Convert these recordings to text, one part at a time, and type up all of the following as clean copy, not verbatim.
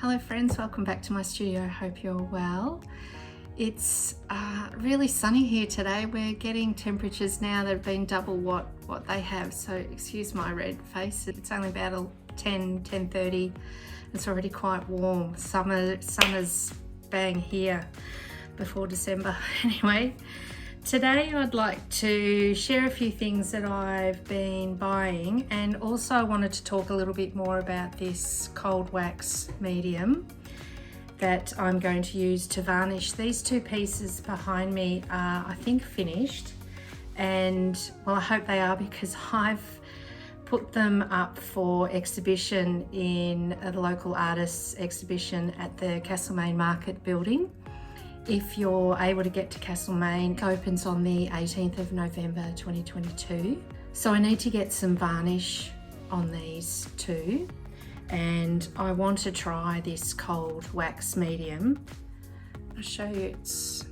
Hello friends, welcome back to my studio. Hope you're well. It's really sunny here today. We're getting temperatures now that have been double what they have, so excuse my red face. It's only about 10:30. It's already quite warm. Summer's bang here before December. Anyway, today I'd like to share a few things that I've been buying, and also I wanted to talk a little bit more about this cold wax medium that I'm going to use to varnish. These two pieces behind me are, I think, finished, and well, I hope they are, because I've put them up for exhibition in a local artists exhibition at the Castlemaine market building. If you're able to get to Castlemaine, it opens on the 18th of November 2022. So I need to get some varnish on these too. And I want to try this cold wax medium. I'll show you, it's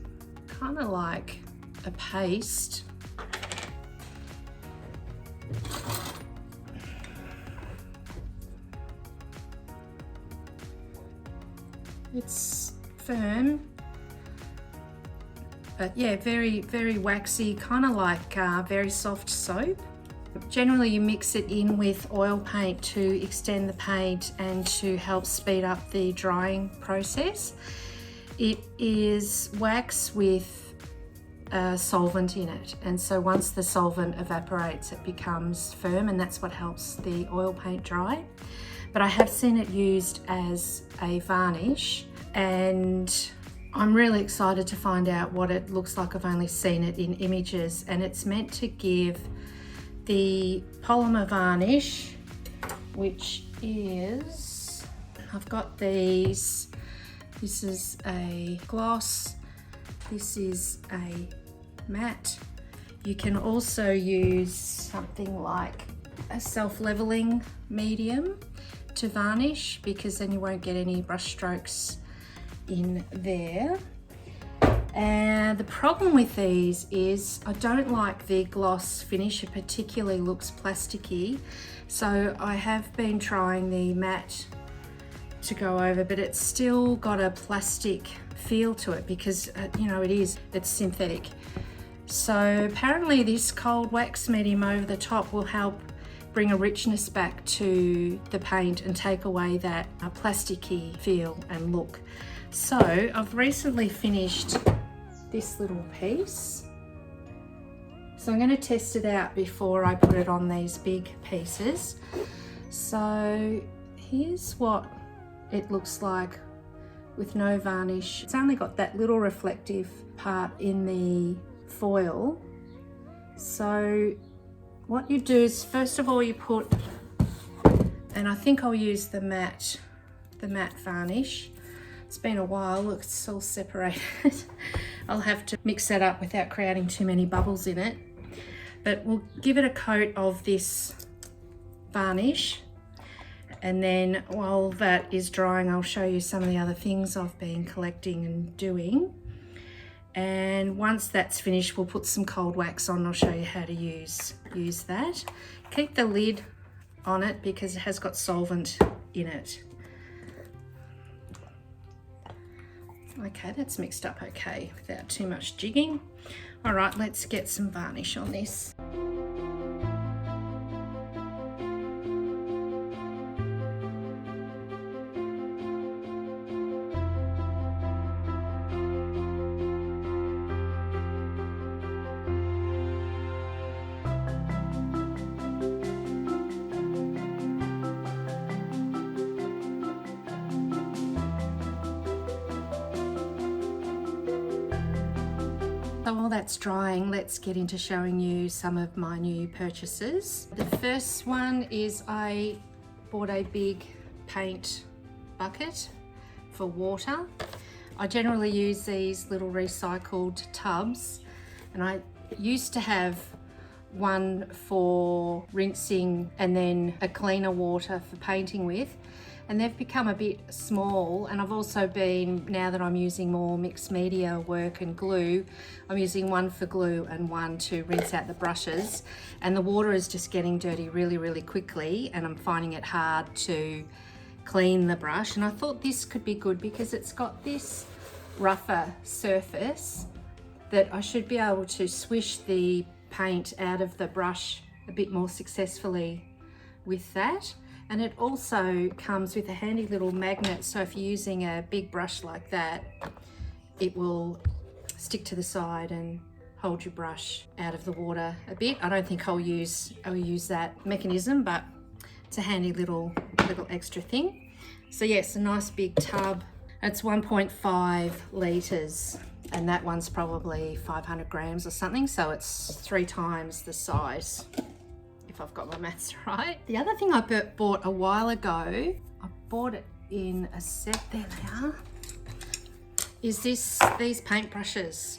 kind of like a paste. It's firm, but yeah, very waxy, kind of like very soft soap. Generally you mix it in with oil paint to extend the paint and to help speed up the drying process. It is wax with a solvent in it, and so once the solvent evaporates it becomes firm, and that's what helps the oil paint dry. But I have seen it used as a varnish, and I'm really excited to find out what it looks like. I've only seen it in images, and it's meant to give the polymer varnish, which is, I've got these, this is a gloss, this is a matte. You can also use something like a self-leveling medium to varnish, because then you won't get any brush strokes in there. And the problem with these is I don't like the gloss finish. It particularly looks plasticky, so I have been trying the matte to go over, but it's still got a plastic feel to it, because you know, it's synthetic. So apparently this cold wax medium over the top will help bring a richness back to the paint and take away that plasticky feel and look. So I've recently finished this little piece, so I'm going to test it out before I put it on these big pieces. So here's what it looks like with no varnish. It's only got that little reflective part in the foil. So what you do is, first of all, you put, and I think I'll use the matte varnish. It's been a while, look, it's all separated. I'll have to mix that up without creating too many bubbles in it. But we'll give it a coat of this varnish, and then while that is drying, I'll show you some of the other things I've been collecting and doing. And once that's finished, we'll put some cold wax on. I'll show you how to use that. Keep the lid on it because it has got solvent in it. Okay, that's mixed up okay without too much jigging. All right, let's get some varnish on this. So while that's drying, let's get into showing you some of my new purchases. The first one is I bought a big paint bucket for water. I generally use these little recycled tubs, and I used to have one for rinsing and then a cleaner water for painting with, and they've become a bit small. And I've also been, now that I'm using more mixed media work and glue, I'm using one for glue and one to rinse out the brushes, and the water is just getting dirty really quickly, and I'm finding it hard to clean the brush, and I thought this could be good because it's got this rougher surface that I should be able to swish the paint out of the brush a bit more successfully with that. And it also comes with a handy little magnet, so if you're using a big brush like that, it will stick to the side and hold your brush out of the water a bit. I don't think I'll use that mechanism, but it's a handy little extra thing. So yes, a nice big tub. It's 1.5 litres, and that one's probably 500 grams or something, so it's 3 times the size, if I've got my maths right. The other thing I bought a while ago, I bought it in a set, there they are, is these paintbrushes.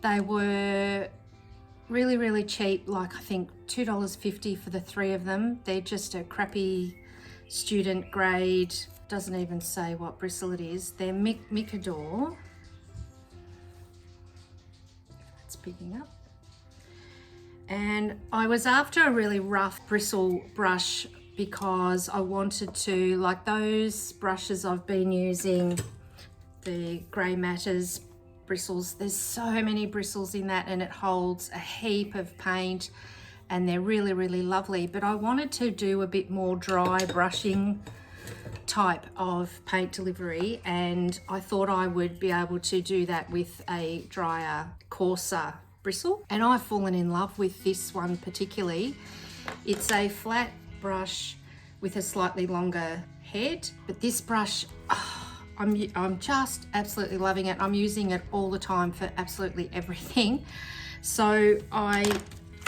They were really cheap, like I think $2.50 for the 3 of them. They're just a crappy student grade, doesn't even say what bristle it is. They're Micador. It's picking up. And I was after a really rough bristle brush because I wanted to, like those brushes I've been using, the Grey Matters bristles, there's so many bristles in that and it holds a heap of paint and they're really lovely. But I wanted to do a bit more dry brushing type of paint delivery, and I thought I would be able to do that with a drier, coarser bristle. And I've fallen in love with this one particularly. It's a flat brush with a slightly longer head, but this brush, I'm just absolutely loving it. I'm using it all the time for absolutely everything. So I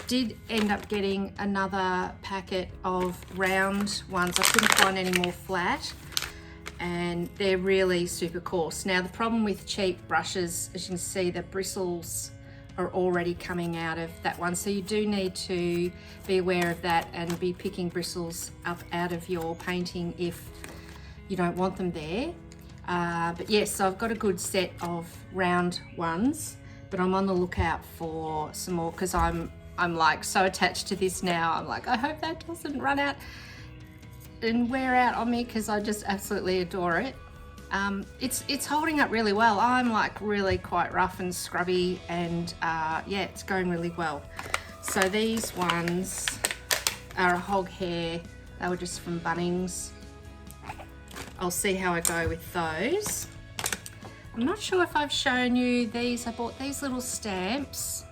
did end up getting another packet of round ones. I couldn't find any more flat, and they're really super coarse. Now the problem with cheap brushes, as you can see, the bristles are already coming out of that one, so you do need to be aware of that and be picking bristles up out of your painting if you don't want them there. But yes, so I've got a good set of round ones, but I'm on the lookout for some more because I'm like so attached to this now. I'm like, I hope that doesn't run out and wear out on me because I just absolutely adore it. It's holding up really well. I'm like really quite rough and scrubby, and yeah, it's going really well. So these ones are a hog hair. They were just from Bunnings. I'll see how I go with those. I'm not sure if I've shown you these. I bought these little stamps,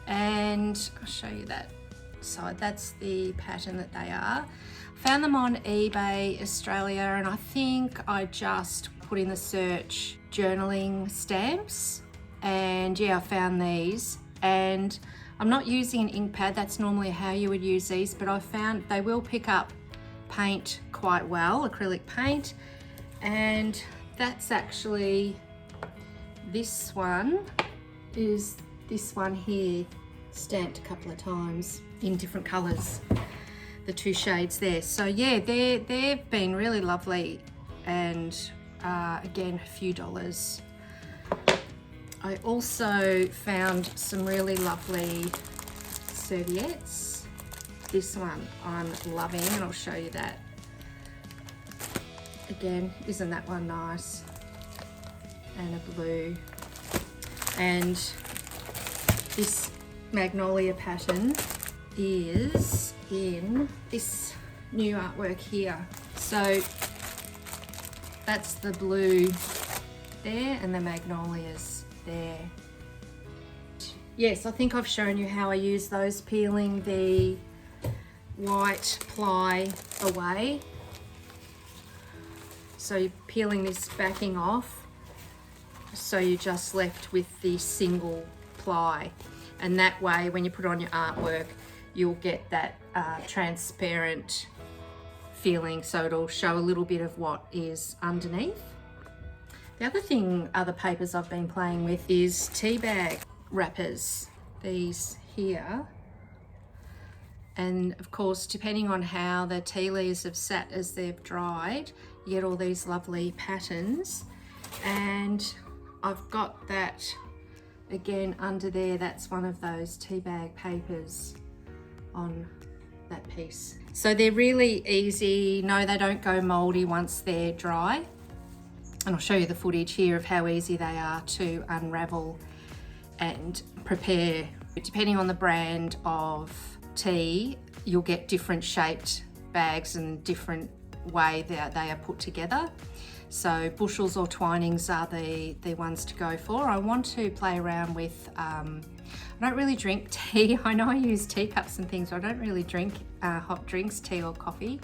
and I'll show you that side. That's the pattern that they are. Found them on eBay Australia, and I think I just put in the search journaling stamps, and yeah, I found these. And I'm not using an ink pad. That's normally how you would use these, but I found they will pick up paint quite well, acrylic paint. And that's actually, this one is this one here, stamped a couple of times in different colors, the 2 shades there. So yeah, they've been really lovely, and again, a few dollars. I also found some really lovely serviettes. This one I'm loving, and I'll show you that. Again, isn't that one nice? And a blue. And this magnolia pattern is in this new artwork here. So that's the blue there and the magnolias there. Yes, I think I've shown you how I use those, peeling the white ply away. So you're peeling this backing off, so you're just left with the single ply, and that way when you put on your artwork you'll get that transparent feeling, so it'll show a little bit of what is underneath. The other papers I've been playing with is tea bag wrappers, these here. And of course, depending on how the tea leaves have sat as they've dried, you get all these lovely patterns. And I've got that again under there. That's one of those tea bag papers on that piece. So they're really easy. No, they don't go moldy once they're dry. And I'll show you the footage here of how easy they are to unravel and prepare. Depending on the brand of tea, you'll get different shaped bags and different way that they are put together. So bushels or twinings are the ones to go for. I want to play around with, I don't really drink tea. I know I use teacups and things, but I don't really drink hot drinks, tea or coffee.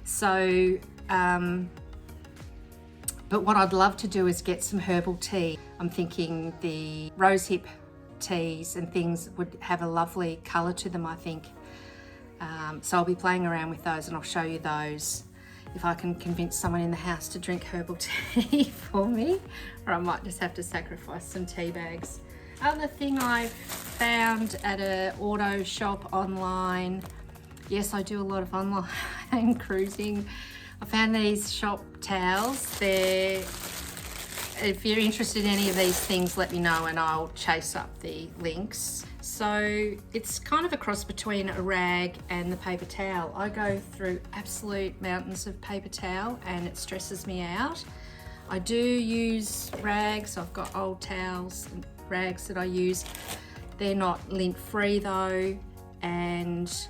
So, but what I'd love to do is get some herbal tea. I'm thinking the rosehip teas and things would have a lovely colour to them, I think. So I'll be playing around with those and I'll show you those if I can convince someone in the house to drink herbal tea for me, or I might just have to sacrifice some tea bags. Other thing I found at an auto shop online, yes, I do a lot of online cruising. I found these shop towels. If you're interested in any of these things, let me know and I'll chase up the links. So it's kind of a cross between a rag and the paper towel. I go through absolute mountains of paper towel and it stresses me out. I do use rags. I've got old towels and rags that I use. They're not lint free though, and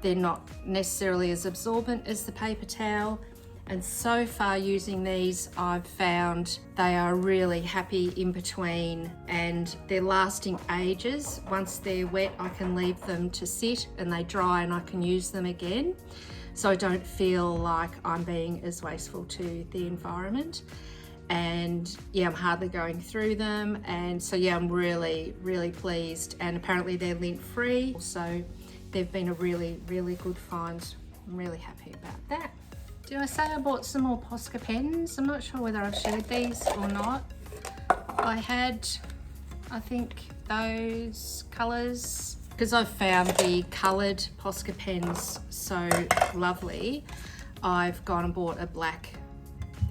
they're not necessarily as absorbent as the paper towel. And so far using these, I've found they are really happy in between and they're lasting ages. Once they're wet, I can leave them to sit and they dry and I can use them again. So I don't feel like I'm being as wasteful to the environment. And yeah, I'm hardly going through them. And so yeah, I'm really, really pleased. And apparently they're lint free. So they've been a really, really good find. I'm really happy about that. Did I say I bought some more Posca pens? I'm not sure whether I've shared these or not. I had, I think, those colours, because I've found the coloured Posca pens so lovely, I've gone and bought a black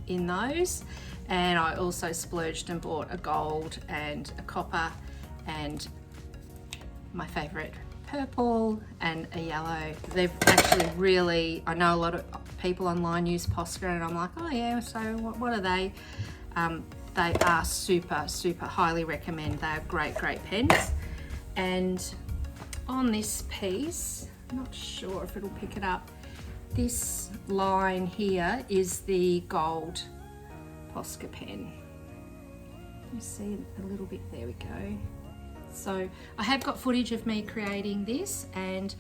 in those, and I also splurged and bought a gold and a copper and my favourite purple and a yellow. They've actually really, I know a lot of people online use Posca and I'm like, oh yeah, so what are they? They are super, super highly recommend. They are great, great pens. And on this piece, I'm not sure if it'll pick it up, this line here is the gold Posca pen. You see a little bit, there we go. So I have got footage of me creating this, and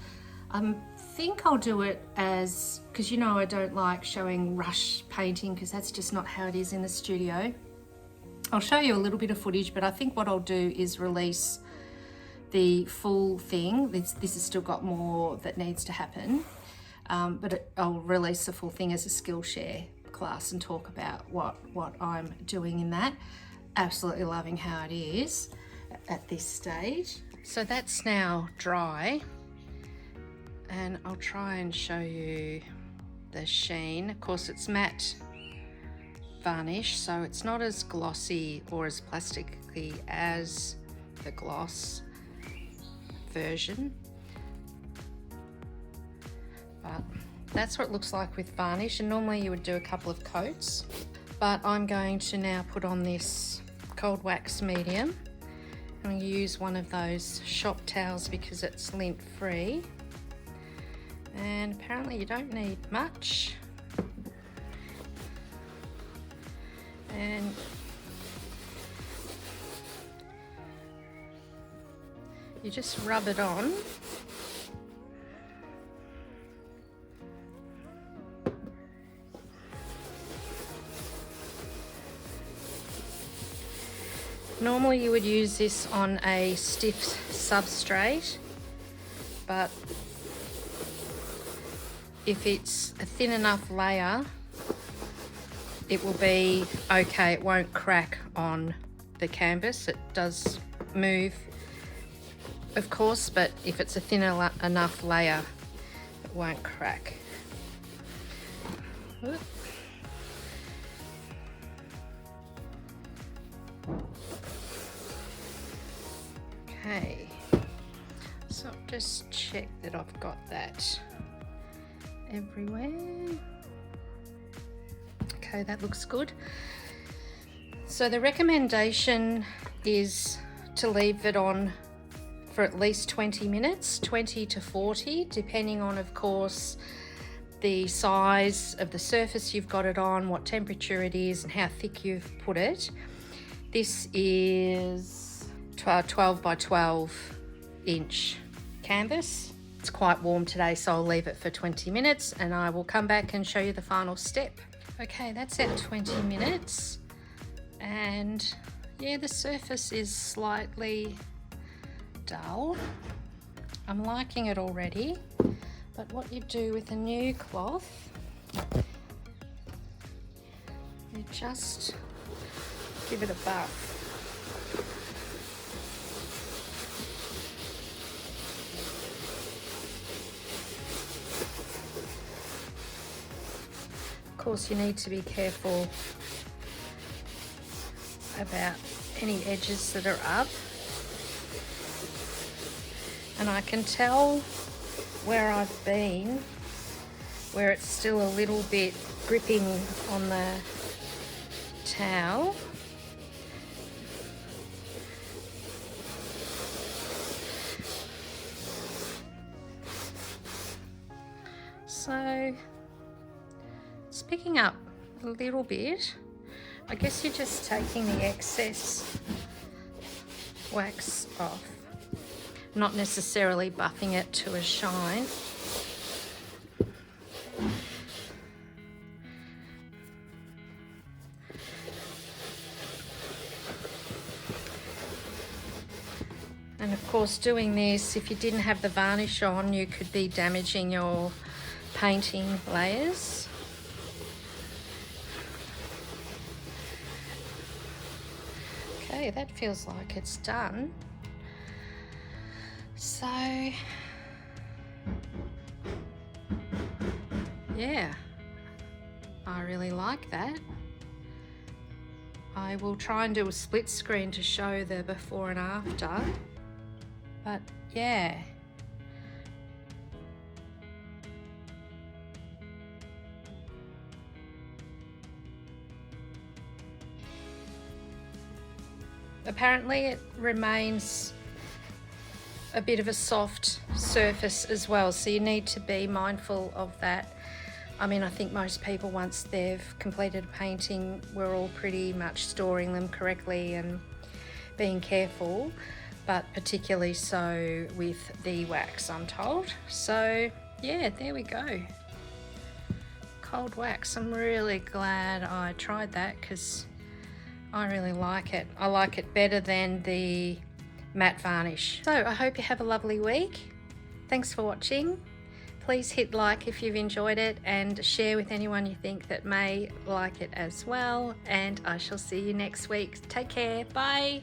I think I'll do it as, because you know I don't like showing rush painting because that's just not how it is in the studio. I'll show you a little bit of footage, but I think what I'll do is release the full thing. This has still got more that needs to happen, but I'll release the full thing as a Skillshare class and talk about what I'm doing in that. Absolutely loving how it is at this stage. So that's now dry, and I'll try and show you the sheen. Of course it's matte varnish, so it's not as glossy or as plasticky as the gloss version, but that's what it looks like with varnish, and normally you would do a couple of coats, but I'm going to now put on this cold wax medium. I'm going to use one of those shop towels because it's lint free, and apparently you don't need much, and you just rub it on. Normally you would use this on a stiff substrate, but if it's a thin enough layer, it will be okay. It won't crack on the canvas. It does move, of course, but if it's a thin enough layer, it won't crack. Oop. Okay, so So I'll just check that I've got that everywhere. Okay, that looks good. So the recommendation is to leave it on for at least 20 minutes, 20 to 40, depending on, of course, the size of the surface you've got it on, what temperature it is, and how thick you've put it. This is 12 by 12 inch canvas. It's quite warm today, so I'll leave it for 20 minutes and I will come back and show you the final step. Okay, that's our 20 minutes. And yeah, the surface is slightly dull. I'm liking it already, but what you do with a new cloth, you just give it a buff. Of course, you need to be careful about any edges that are up, and I can tell where I've been, where it's still a little bit gripping on the towel. So it's picking up a little bit. I guess you're just taking the excess wax off, not necessarily buffing it to a shine. And of course, doing this, if you didn't have the varnish on, you could be damaging your painting layers. Okay, that feels like it's done. So yeah, I really like that. I will try and do a split screen to show the before and after, but yeah. Apparently it remains a bit of a soft surface as well, so you need to be mindful of that. I mean, I think most people, once they've completed a painting, we're all pretty much storing them correctly and being careful, but particularly so with the wax, I'm told. So yeah, there we go. Cold wax. I'm really glad I tried that because I really like it. I like it better than the matte varnish. So I hope you have a lovely week. Thanks for watching. Please hit like if you've enjoyed it and share with anyone you think that may like it as well. And I shall see you next week. Take care. Bye.